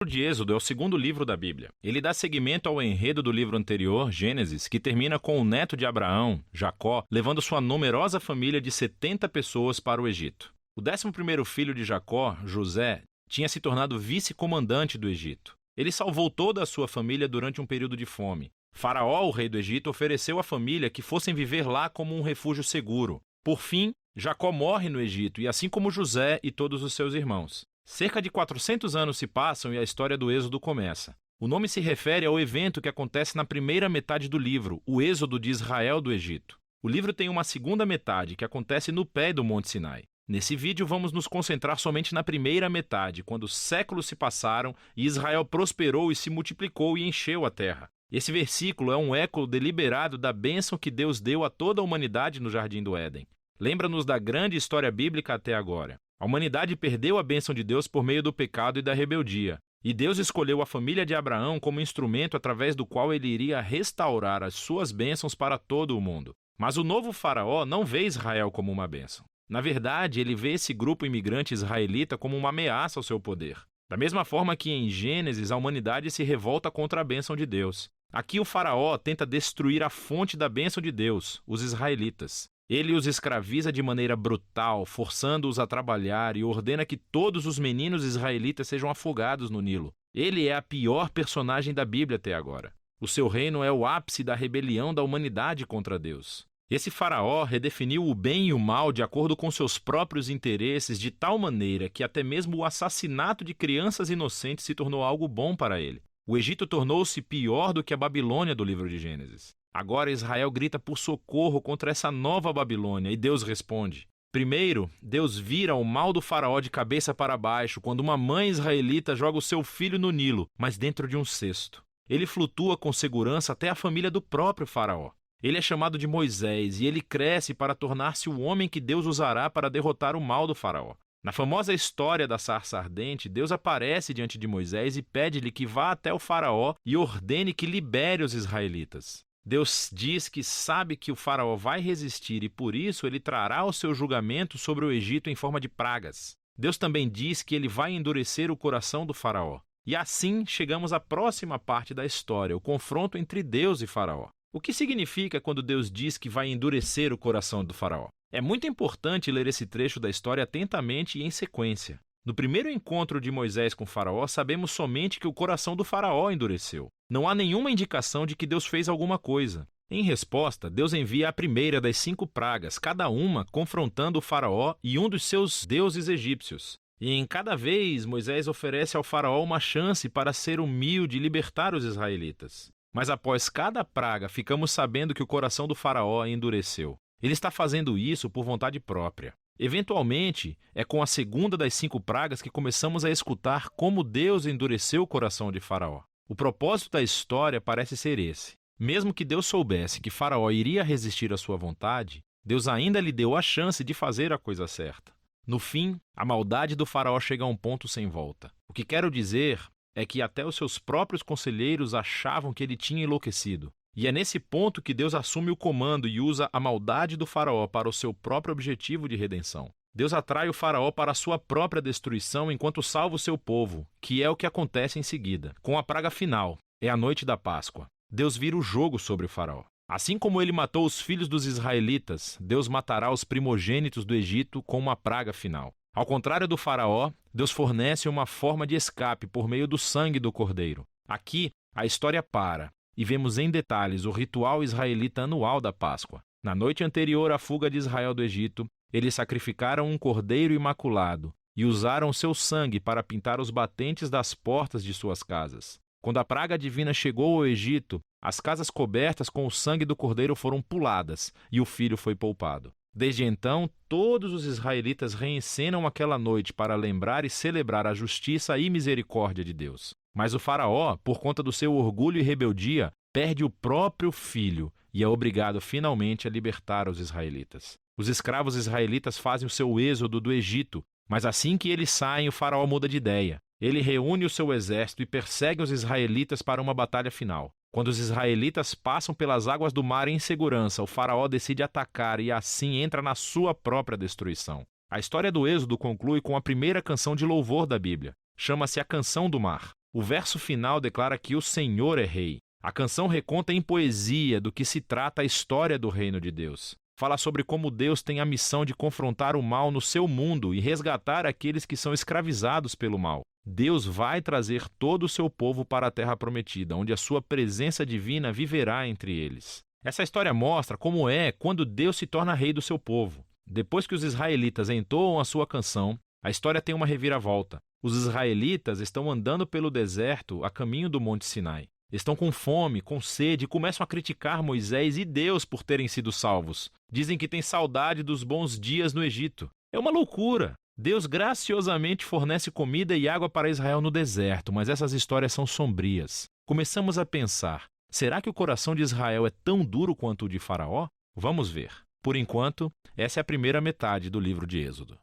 livro de Êxodo é o segundo livro da Bíblia. Ele dá seguimento ao enredo do livro anterior, Gênesis, que termina com o neto de Abraão, Jacó, levando sua numerosa família de 70 pessoas para o Egito. O 11º filho de Jacó, José, tinha se tornado vice-comandante do Egito. Ele salvou toda a sua família durante um período de fome. Faraó, o rei do Egito, ofereceu à família que fossem viver lá como um refúgio seguro. Por fim, Jacó morre no Egito, e assim como José e todos os seus irmãos. Cerca de 400 anos se passam e a história do Êxodo começa. O nome se refere ao evento que acontece na primeira metade do livro, o Êxodo de Israel do Egito. O livro tem uma segunda metade, que acontece no pé do Monte Sinai. Nesse vídeo vamos nos concentrar somente na primeira metade, quando séculos se passaram e Israel prosperou e se multiplicou e encheu a terra. Esse versículo é um eco deliberado da bênção que Deus deu a toda a humanidade no Jardim do Éden. Lembra-nos da grande história bíblica até agora. A humanidade perdeu a bênção de Deus por meio do pecado e da rebeldia. E Deus escolheu a família de Abraão como instrumento através do qual ele iria restaurar as suas bênçãos para todo o mundo. Mas o novo faraó não vê Israel como uma bênção. Na verdade, ele vê esse grupo imigrante israelita como uma ameaça ao seu poder. Da mesma forma que em Gênesis a humanidade se revolta contra a bênção de Deus. Aqui o faraó tenta destruir a fonte da bênção de Deus, os israelitas. Ele os escraviza de maneira brutal, forçando-os a trabalhar e ordena que todos os meninos israelitas sejam afogados no Nilo. Ele é a pior personagem da Bíblia até agora. O seu reino é o ápice da rebelião da humanidade contra Deus. Esse faraó redefiniu o bem e o mal de acordo com seus próprios interesses de tal maneira que até mesmo o assassinato de crianças inocentes se tornou algo bom para ele. O Egito tornou-se pior do que a Babilônia do livro de Gênesis. Agora Israel grita por socorro contra essa nova Babilônia e Deus responde. Primeiro, Deus vira o mal do faraó de cabeça para baixo quando uma mãe israelita joga o seu filho no Nilo, mas dentro de um cesto. Ele flutua com segurança até a família do próprio faraó. Ele é chamado de Moisés e ele cresce para tornar-se o homem que Deus usará para derrotar o mal do faraó. Na famosa história da sarça ardente, Deus aparece diante de Moisés e pede-lhe que vá até o faraó e ordene que libere os israelitas. Deus diz que sabe que o faraó vai resistir e por isso ele trará o seu julgamento sobre o Egito em forma de pragas. Deus também diz que ele vai endurecer o coração do faraó. E assim chegamos à próxima parte da história, o confronto entre Deus e faraó. O que significa quando Deus diz que vai endurecer o coração do faraó? É muito importante ler esse trecho da história atentamente e em sequência. No primeiro encontro de Moisés com o faraó, sabemos somente que o coração do faraó endureceu. Não há nenhuma indicação de que Deus fez alguma coisa. Em resposta, Deus envia a primeira das 5 pragas, cada uma confrontando o faraó e um dos seus deuses egípcios. E em cada vez, Moisés oferece ao faraó uma chance para ser humilde e libertar os israelitas. Mas após cada praga, ficamos sabendo que o coração do faraó endureceu. Ele está fazendo isso por vontade própria. Eventualmente, é com a segunda das 5 pragas que começamos a escutar como Deus endureceu o coração de Faraó. O propósito da história parece ser esse. Mesmo que Deus soubesse que Faraó iria resistir à sua vontade, Deus ainda lhe deu a chance de fazer a coisa certa. No fim, a maldade do Faraó chega a um ponto sem volta. O que quero dizer é que até os seus próprios conselheiros achavam que ele tinha enlouquecido. E é nesse ponto que Deus assume o comando e usa a maldade do faraó para o seu próprio objetivo de redenção. Deus atrai o faraó para a sua própria destruição enquanto salva o seu povo, que é o que acontece em seguida. Com a praga final, é a noite da Páscoa. Deus vira o jogo sobre o faraó. Assim como ele matou os filhos dos israelitas, Deus matará os primogênitos do Egito com uma praga final. Ao contrário do faraó, Deus fornece uma forma de escape por meio do sangue do cordeiro. Aqui, a história para. E vemos em detalhes o ritual israelita anual da Páscoa. Na noite anterior à fuga de Israel do Egito, eles sacrificaram um cordeiro imaculado e usaram seu sangue para pintar os batentes das portas de suas casas. Quando a praga divina chegou ao Egito, as casas cobertas com o sangue do cordeiro foram puladas e o filho foi poupado. Desde então, todos os israelitas reencenam aquela noite para lembrar e celebrar a justiça e misericórdia de Deus. Mas o faraó, por conta do seu orgulho e rebeldia, perde o próprio filho e é obrigado finalmente a libertar os israelitas. Os escravos israelitas fazem o seu êxodo do Egito, mas assim que eles saem, o faraó muda de ideia. Ele reúne o seu exército e persegue os israelitas para uma batalha final. Quando os israelitas passam pelas águas do mar em segurança, o faraó decide atacar e assim entra na sua própria destruição. A história do Êxodo conclui com a primeira canção de louvor da Bíblia. Chama-se a Canção do Mar. O verso final declara que o Senhor é rei. A canção reconta em poesia do que se trata a história do reino de Deus. Fala sobre como Deus tem a missão de confrontar o mal no seu mundo e resgatar aqueles que são escravizados pelo mal. Deus vai trazer todo o seu povo para a terra prometida, onde a sua presença divina viverá entre eles. Essa história mostra como é quando Deus se torna rei do seu povo. Depois que os israelitas entoam a sua canção, a história tem uma reviravolta. Os israelitas estão andando pelo deserto a caminho do Monte Sinai. Estão com fome, com sede e começam a criticar Moisés e Deus por terem sido salvos. Dizem que têm saudade dos bons dias no Egito. É uma loucura! Deus graciosamente fornece comida e água para Israel no deserto, mas essas histórias são sombrias. Começamos a pensar, será que o coração de Israel é tão duro quanto o de Faraó? Vamos ver. Por enquanto, essa é a primeira metade do livro de Êxodo.